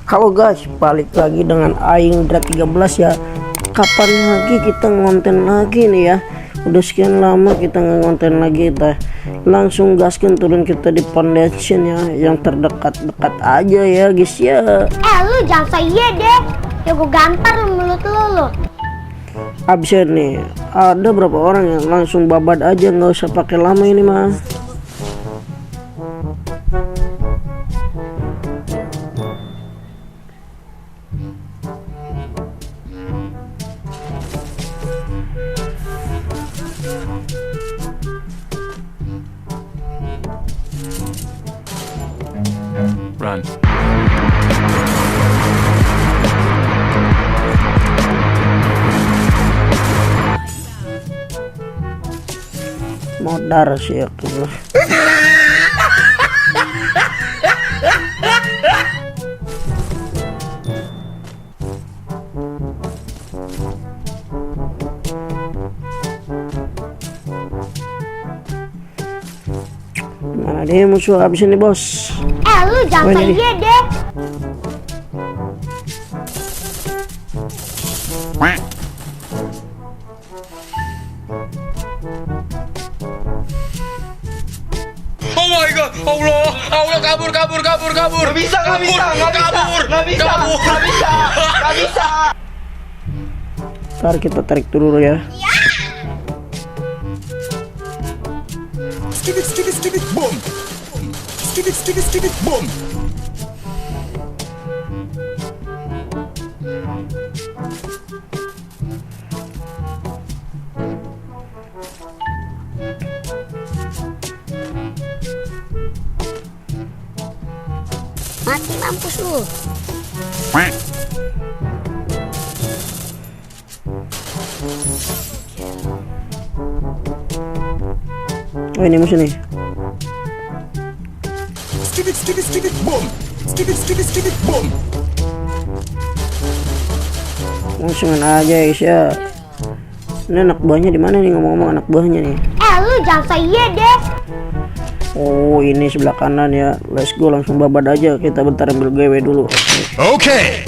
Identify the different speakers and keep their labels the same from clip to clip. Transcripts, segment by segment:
Speaker 1: Halo guys, balik lagi dengan Aing Dra 13 ya. Kapan lagi kita ngonten lagi nih ya? Udah sekian lama kita ngonten lagi, kita langsung gaskan turun kita di foundation ya, yang terdekat-dekat aja ya guys ya.
Speaker 2: Lu jangan saya deh, ya gue gampar lu mulut lu.
Speaker 1: Absen nih, ada berapa orang yang langsung babat aja, nggak usah pakai lama ini mah.
Speaker 3: Run.
Speaker 1: Modar sih aku. Mana dia musuh habis ini bos?
Speaker 2: Lu jangan
Speaker 1: Oh, ini
Speaker 2: saya deh.
Speaker 3: Oh my god, Allah kabur.
Speaker 4: Nggak bisa.
Speaker 1: Ntar kita tarik dulu ya.
Speaker 4: Skidit, boom. Skidit, boom.
Speaker 2: Mati mampus lu.
Speaker 1: Oh ini musuh nih.
Speaker 4: Skidit, boom. Skidit, boom.
Speaker 1: Langsungan aja guys ya. Ini anak buahnya di mana nih, ngomong-ngomong anak buahnya nih?
Speaker 2: Lu jangan saya deh.
Speaker 1: Oh ini sebelah kanan ya. Let's go, langsung babat aja. Kita bentar ambil GW dulu.
Speaker 4: Okay.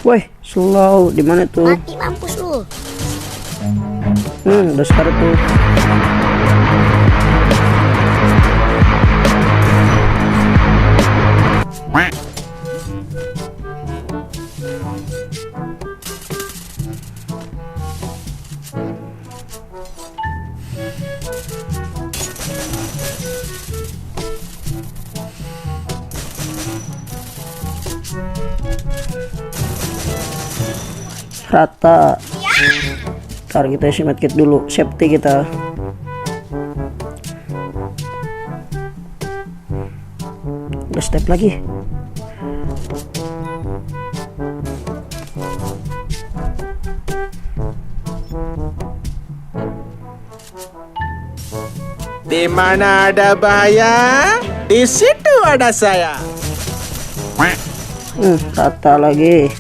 Speaker 1: Weh, slow di mana tuh?
Speaker 2: Mati mampus lu.
Speaker 1: Udah sekarang tuh. Rata. Ntar kita isi medkit dulu, safety kita. Udah step lagi.
Speaker 5: Di mana ada bahaya, di situ ada saya.
Speaker 1: Rata lagi.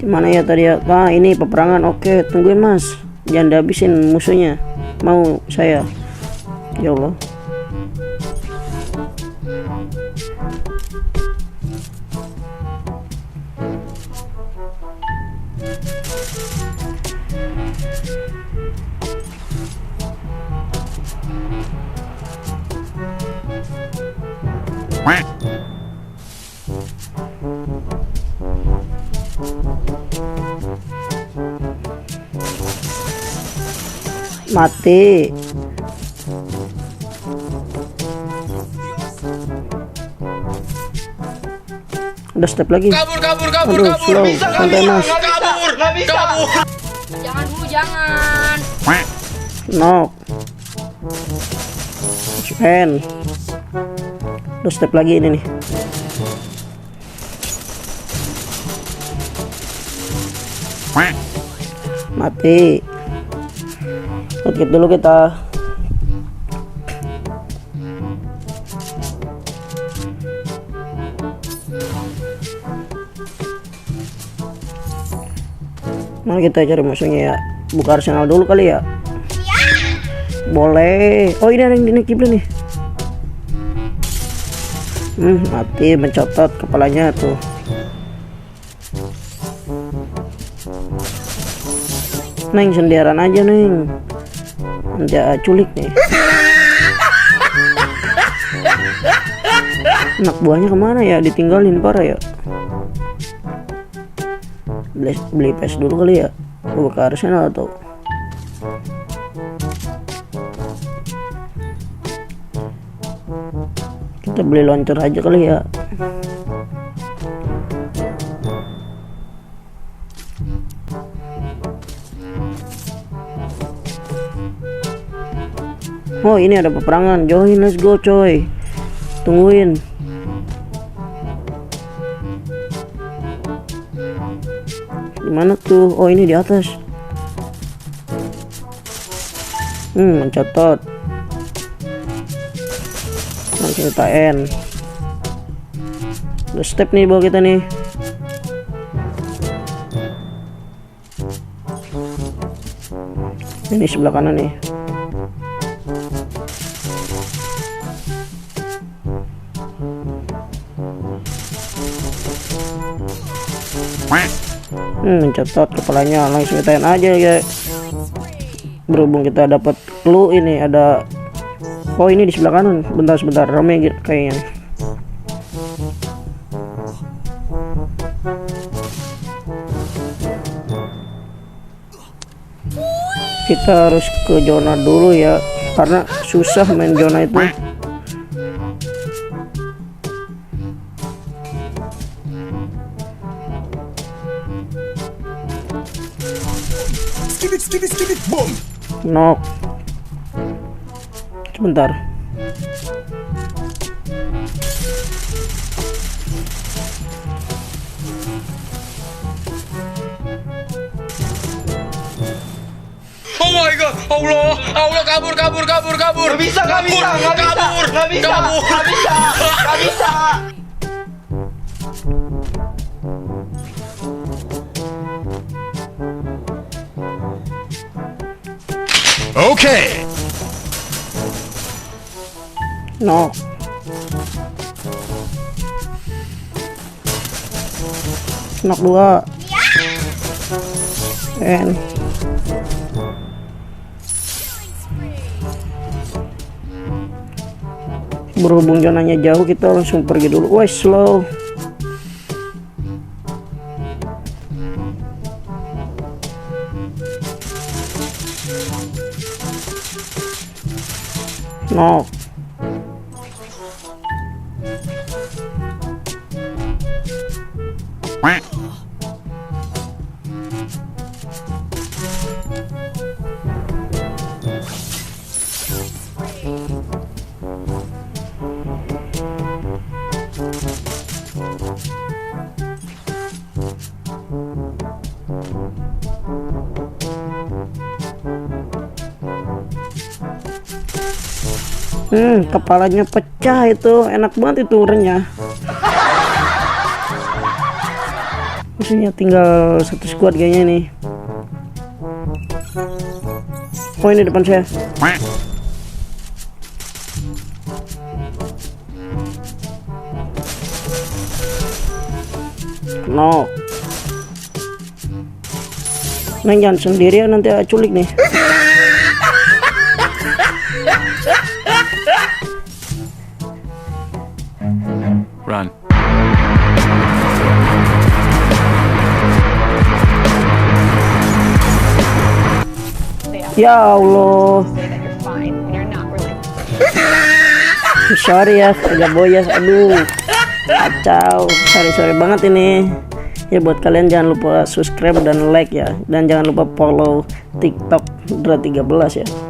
Speaker 1: Gimana ya tadi ya? Wah ini peperangan. Oke, tungguin mas, jangan dihabisin musuhnya. Mau saya. Ya Allah. Mati. Udah step lagi.
Speaker 3: Kabur.
Speaker 1: Aduh, slow. Santai mas.
Speaker 3: Kabur.
Speaker 6: Jangan dulu, jangan.
Speaker 1: Knock. Pen. Udah step lagi ini nih. Mati. Sedikit dulu kita. Mana kita cari musuhnya ya? buka Arsenal dulu kali ya. Boleh. Oh ini ada yang naik kiblat nih. Mati, mencotot kepalanya tuh. Neng sendirian aja Neng. Anda culik nih. Anak buahnya kemana ya? Ditinggalin parah ya. Beli PS dulu kali ya. Buka Arsenal atau kita beli launcher aja kali ya. Oh ini ada peperangan, join, let's go coy. Tungguin. Dimana tuh? Oh ini di atas. Mencatat. Langsung kita end. Udah step nih bawah kita nih. Ini sebelah kanan nih. Mencatat kepalanya, langsung kita aja ya. Berhubung kita dapat clue ini ada. Oh ini di sebelah kanan. Bentar rame gitu kayaknya. Kita harus ke zona dulu ya, karena susah main zona itu.
Speaker 4: Skip it, boom.
Speaker 1: Knock. Sebentar.
Speaker 3: Oh my god, Allah kabur.
Speaker 5: Nggak bisa.
Speaker 4: Okay.
Speaker 1: No. Knock 2. And berhubung zonanya jauh, kita langsung pergi dulu. Wah, slow. No. Kepalanya pecah itu, enak banget itu renyah. Maksudnya tinggal satu squad kayaknya nih. Oh ini depan saya. No. Neng jangan sendirian, nanti culik nih.
Speaker 3: Run.
Speaker 1: Ya Allah. Sorry ya, agak boyas. Aduh, kacau. Sorry banget ini. Ya buat kalian jangan lupa subscribe dan like ya, dan jangan lupa follow TikTok Dra13 ya.